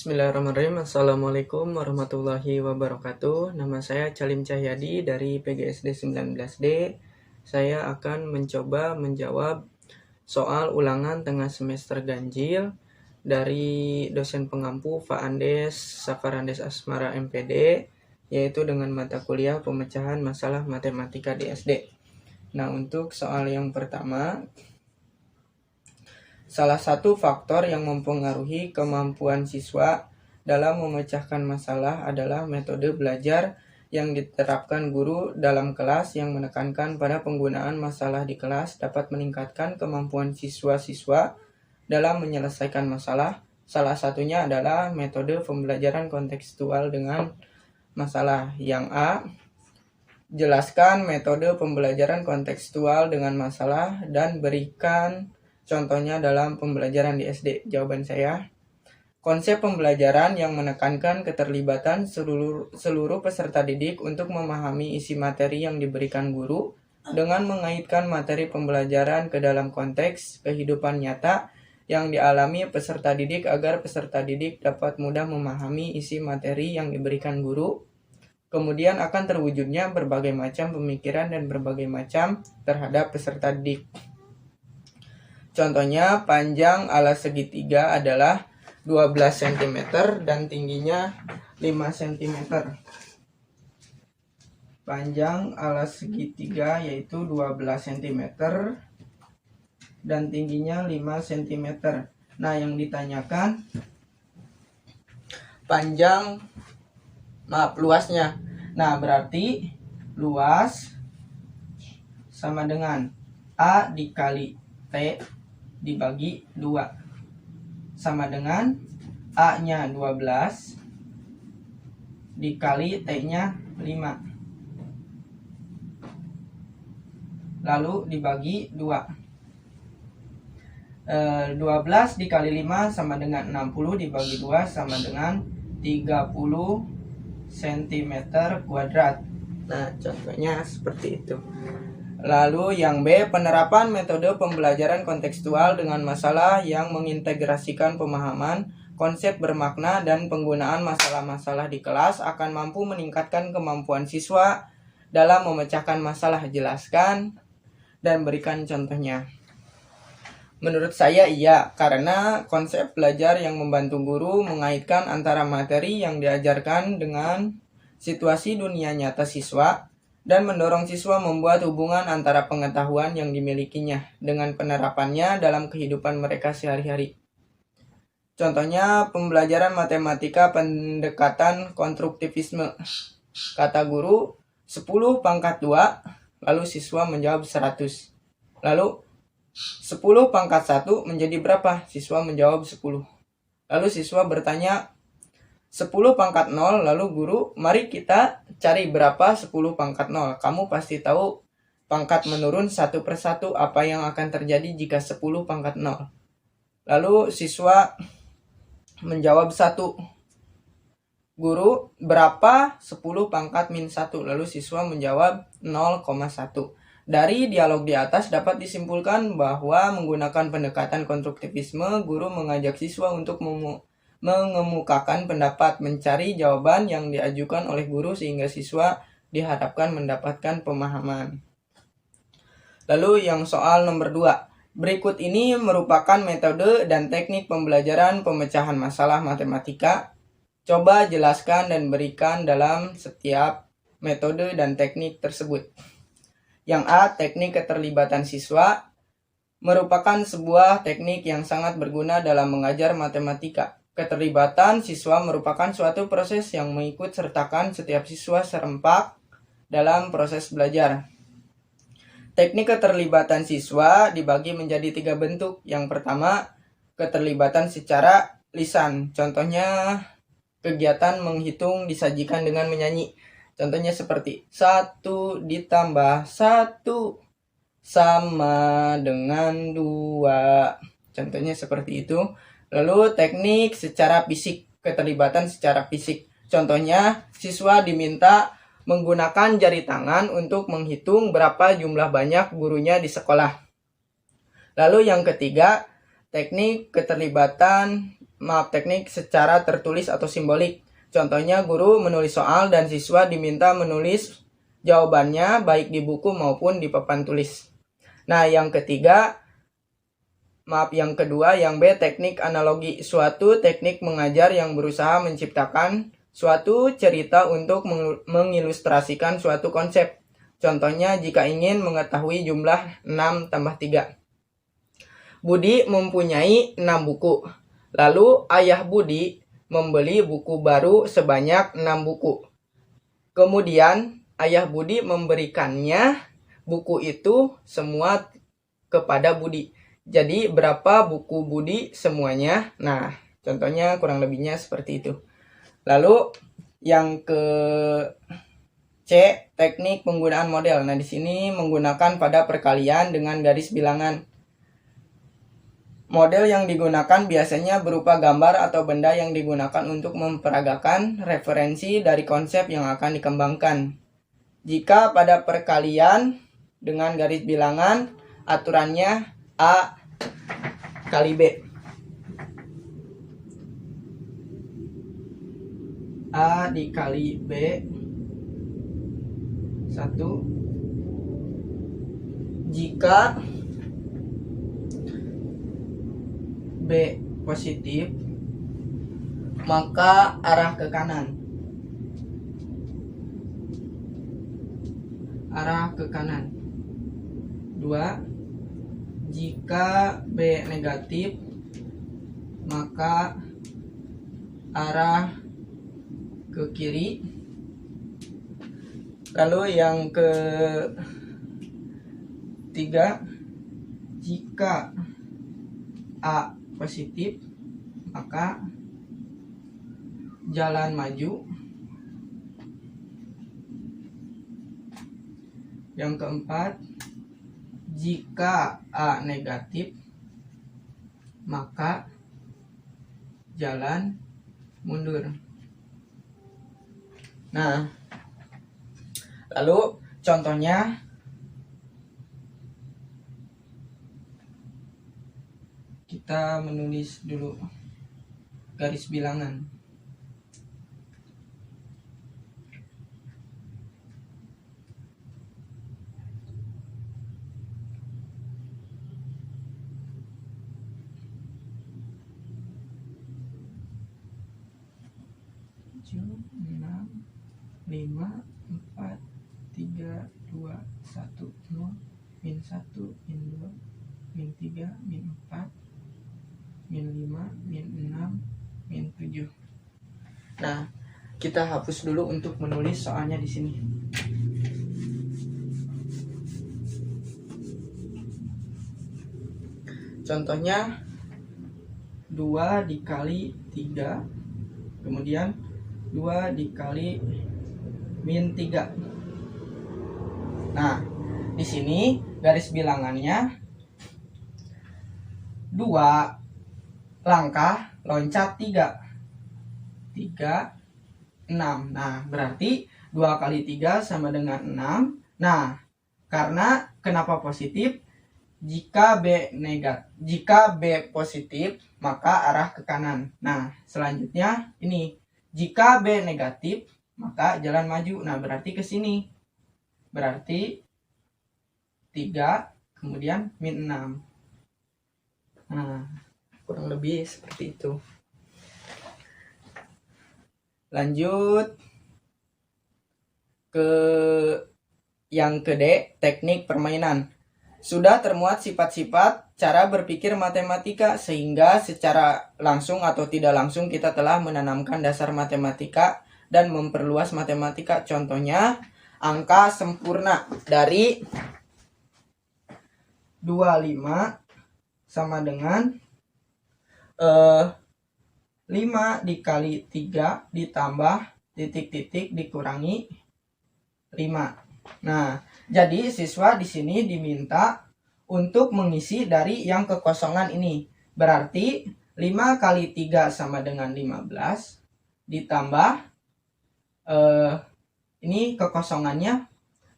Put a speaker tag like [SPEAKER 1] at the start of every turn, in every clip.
[SPEAKER 1] Bismillahirrahmanirrahim. Assalamualaikum warahmatullahi wabarakatuh. Nama saya Calim Cahyadi dari PGSD 19D. Saya akan mencoba menjawab soal ulangan tengah semester ganjil dari dosen pengampu Faandes Safarandes Asmara MPD, yaitu dengan mata kuliah pemecahan masalah matematika di SD. Nah, untuk soal yang pertama, salah satu faktor yang mempengaruhi kemampuan siswa dalam memecahkan masalah adalah metode belajar yang diterapkan guru dalam kelas yang menekankan pada penggunaan masalah di kelas dapat meningkatkan kemampuan siswa-siswa dalam menyelesaikan masalah. Salah satunya adalah metode pembelajaran kontekstual dengan masalah. Yang A, jelaskan metode pembelajaran kontekstual dengan masalah dan berikan contohnya dalam pembelajaran di SD. Jawaban saya, konsep pembelajaran yang menekankan keterlibatan seluruh peserta didik untuk memahami isi materi yang diberikan guru dengan mengaitkan materi pembelajaran ke dalam konteks kehidupan nyata yang dialami peserta didik agar peserta didik dapat mudah memahami isi materi yang diberikan guru. Kemudian akan terwujudnya berbagai macam pemikiran dan berbagai macam terhadap peserta didik. Contohnya, panjang alas segitiga adalah 12 cm dan tingginya 5 cm. Panjang alas segitiga yaitu 12 cm dan tingginya 5 cm. Nah, yang ditanyakan luasnya. Nah, berarti luas sama dengan A dikali T dibagi 2 sama dengan A-nya 12 dikali T-nya 5 lalu dibagi 2. 12 dikali 5 sama dengan 60 dibagi 2 sama dengan 30 cm kuadrat. Nah, contohnya seperti itu. Lalu yang B, penerapan metode pembelajaran kontekstual dengan masalah yang mengintegrasikan pemahaman, konsep bermakna, dan penggunaan masalah-masalah di kelas akan mampu meningkatkan kemampuan siswa dalam memecahkan masalah. Jelaskan dan berikan contohnya. Menurut saya iya, karena konsep belajar yang membantu guru mengaitkan antara materi yang diajarkan dengan situasi dunia nyata siswa dan mendorong siswa membuat hubungan antara pengetahuan yang dimilikinya dengan penerapannya dalam kehidupan mereka sehari-hari. Contohnya, pembelajaran matematika pendekatan konstruktivisme. Kata guru, 10 pangkat 2, lalu siswa menjawab 100. Lalu, 10 pangkat 1 menjadi berapa? Siswa menjawab 10. Lalu siswa bertanya, 10 pangkat 0, lalu guru, mari kita cari berapa 10 pangkat 0. Kamu pasti tahu pangkat menurun satu persatu, apa yang akan terjadi jika 10 pangkat 0. Lalu siswa menjawab 1. Guru, berapa 10 pangkat min 1? Lalu siswa menjawab 0,1. Dari dialog di atas dapat disimpulkan bahwa menggunakan pendekatan konstruktivisme, guru mengajak siswa untuk mengemukakan pendapat, mencari jawaban yang diajukan oleh guru sehingga siswa diharapkan mendapatkan pemahaman. Lalu yang soal nomor 2. Berikut ini merupakan metode dan teknik pembelajaran pemecahan masalah matematika. Coba jelaskan dan berikan dalam setiap metode dan teknik tersebut. Yang A, teknik keterlibatan siswa merupakan sebuah teknik yang sangat berguna dalam mengajar matematika. Keterlibatan siswa merupakan suatu proses yang mengikut sertakan setiap siswa serempak dalam proses belajar. Teknik keterlibatan siswa dibagi menjadi 3 bentuk. Yang pertama, keterlibatan secara lisan. Contohnya, kegiatan menghitung disajikan dengan menyanyi. Contohnya seperti 1 ditambah 1 sama dengan 2. Contohnya seperti itu. Lalu teknik secara fisik, keterlibatan secara fisik. Contohnya, siswa diminta menggunakan jari tangan untuk menghitung berapa jumlah banyak gurunya di sekolah. Lalu yang ketiga, teknik teknik secara tertulis atau simbolik. Contohnya guru menulis soal dan siswa diminta menulis jawabannya baik di buku maupun di papan tulis. Nah, yang kedua, yang B, teknik analogi. Suatu teknik mengajar yang berusaha menciptakan suatu cerita untuk mengilustrasikan suatu konsep. Contohnya, jika ingin mengetahui jumlah 6 tambah 3. Budi mempunyai 6 buku. Lalu ayah Budi membeli buku baru sebanyak 6 buku. Kemudian ayah Budi memberikannya buku itu semua kepada Budi. Jadi berapa buku Budi semuanya? Nah, contohnya kurang lebihnya seperti itu. Lalu yang ke C, teknik penggunaan model. Nah, di sini menggunakan pada perkalian dengan garis bilangan. Model yang digunakan biasanya berupa gambar atau benda yang digunakan untuk memperagakan referensi dari konsep yang akan dikembangkan. Jika pada perkalian dengan garis bilangan, aturannya A kali B. A dikali B 1. Jika B positif, maka arah ke kanan. Arah ke kanan. 2. Jika B negatif, maka arah ke kiri. Lalu yang ketiga, jika A positif, maka jalan maju. Yang keempat, jika A negatif, maka jalan mundur. Nah, lalu contohnya kita menulis dulu garis bilangan. Enam, 5, 4, 3, 2, 1, 0, min 1, min 2, min 3, min 4, min 5, min 6, min 7. Nah, kita hapus dulu untuk menulis soalnya di sini. Contohnya 2 dikali 3, kemudian 2 dikali min 3. Nah, di sini garis bilangannya 2 langkah loncat 3. 3, 6. Nah, berarti 2 kali 3 sama dengan 6. Nah, karena kenapa positif? Jika B positif, maka arah ke kanan. Nah, selanjutnya ini. Jika B negatif, maka jalan maju. Nah, berarti ke sini. Berarti 3, kemudian min 6. Nah, kurang lebih seperti itu. Lanjut ke yang ke D, teknik permainan. Sudah termuat sifat-sifat cara berpikir matematika, sehingga secara langsung atau tidak langsung kita telah menanamkan dasar matematika dan memperluas matematika. Contohnya, angka sempurna dari 25 sama dengan 5 dikali 3 ditambah titik-titik dikurangi 5. Nah, jadi siswa di sini diminta untuk mengisi dari yang kekosongan ini. Berarti 5 kali 3 sama dengan 15 ditambah ini kekosongannya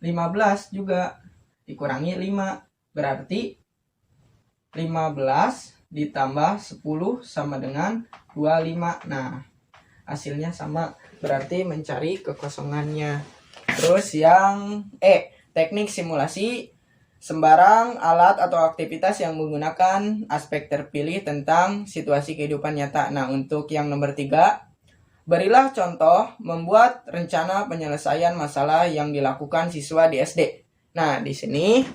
[SPEAKER 1] 15 juga dikurangi 5. Berarti 15 ditambah 10 sama dengan 25. Nah, hasilnya sama, berarti mencari kekosongannya. Terus yang teknik simulasi, sembarang alat atau aktivitas yang menggunakan aspek terpilih tentang situasi kehidupan nyata. Nah, untuk yang nomor 3, berilah contoh membuat rencana penyelesaian masalah yang dilakukan siswa di SD. Nah, di sini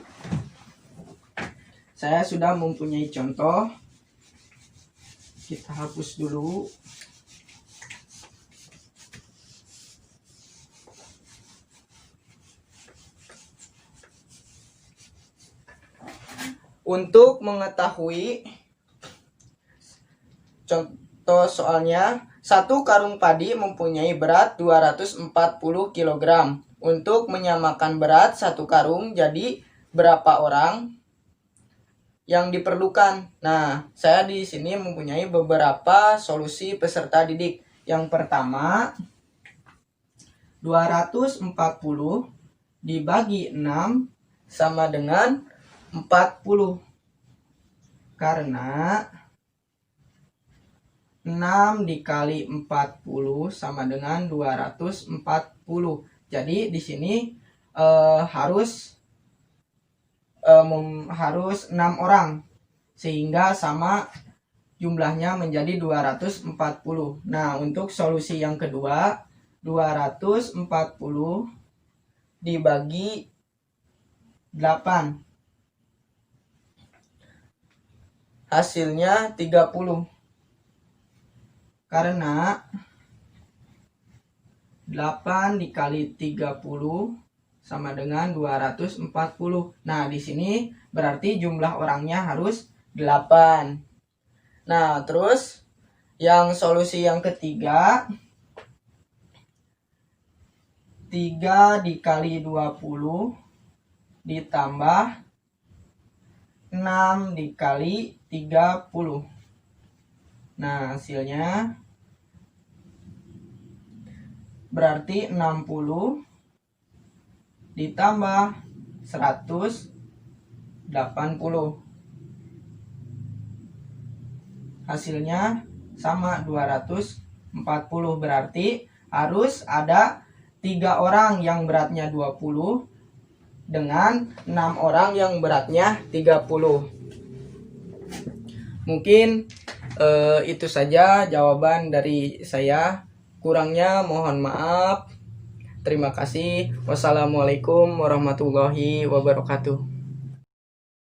[SPEAKER 1] saya sudah mempunyai contoh. Kita hapus dulu. Untuk mengetahui contoh soalnya, satu karung padi mempunyai berat 240 kg. Untuk menyamakan berat satu karung, jadi berapa orang yang diperlukan? Nah, saya di sini mempunyai beberapa solusi peserta didik. Yang pertama, 240 dibagi 6 sama dengan 40. Karena 6 dikali 40 sama dengan 240. Jadi di sini harus 6 orang, sehingga sama jumlahnya menjadi 240. Nah, untuk solusi yang kedua, 240 dibagi 8. Hasilnya 30. Karena 8 dikali 30 sama dengan 240. Nah, di sini berarti jumlah orangnya harus 8. Nah, terus yang solusi yang ketiga, 3 dikali 20 ditambah 6 dikali 30. Nah, hasilnya berarti 60 ditambah 180. Hasilnya sama 240. Berarti harus ada 3 orang yang beratnya 20 dengan 6 orang yang beratnya 30. Mungkin itu saja jawaban dari saya. Kurangnya mohon maaf. Terima kasih. Wassalamualaikum warahmatullahi wabarakatuh.